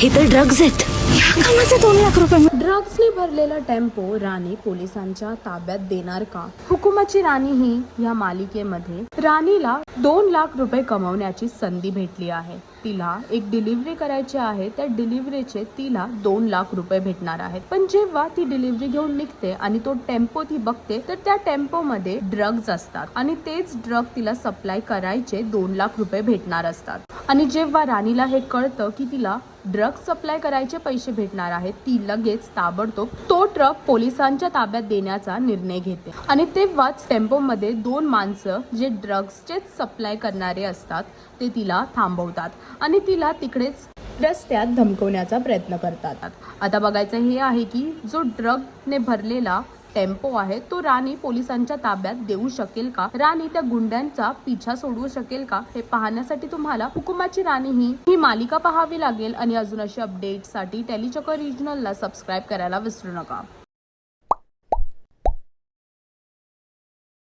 हे तर ड्रग्ज आहेत. कामाचे 2 लाख रुपये. ड्रग्सने भरलेला टेम्पो राणी पोलिसांच्या ताब्यात देणार का? हुकुमाची राणी ही या मालिकेमध्ये राणीला 2 लाख रुपये कमवण्याची संधी भेटली आहे. तिला एक डिलिव्हरी करायची आहे. त्या डिलिव्हरीचे तिला 2 लाख रुपये भेटणार आहेत. पण जेव्हा ती डिलिव्हरी घेऊन निघते आणि तो टेम्पो ती बघते तर त्या टेम्पो मध्ये ड्रग्ज असतात आणि तेच ड्रग तिला सप्लाय करायचे 2 लाख रुपये भेटणार असतात. आणि जेव्हा राणीला हे कळतं की तिला ड्रग सप्लाय करायचे पैसे भेटणार आहेत, ती लगेच ताबडतोब तो ट्रक पोलिसांच्या ताब्यात देण्याचा निर्णय घेते. आणि तेव्हाच टेम्पोमध्ये 2 माणसं जे ड्रग्सचेच सप्लाय करणारे असतात ते तिला थांबवतात आणि तिला तिकडेच रस्त्यात धमकवण्याचा प्रयत्न करतात. आता बघायचं हे आहे की जो ड्रगने भरलेला टेम्पो आहे तो राणी पोलिसांच्या ताब्यात देऊ शकेल का? राणी त्या गुंड्यांचा पिछा सोडवू शकेल का? हे पाहण्यासाठी तुम्हाला हुकुमाची राणी ही मालिका पाहावी लागेल. आणि अजून अशी अपडेटसाठी टेलीचक्र रिजनलला सबस्क्राईब करायला विसरू नका.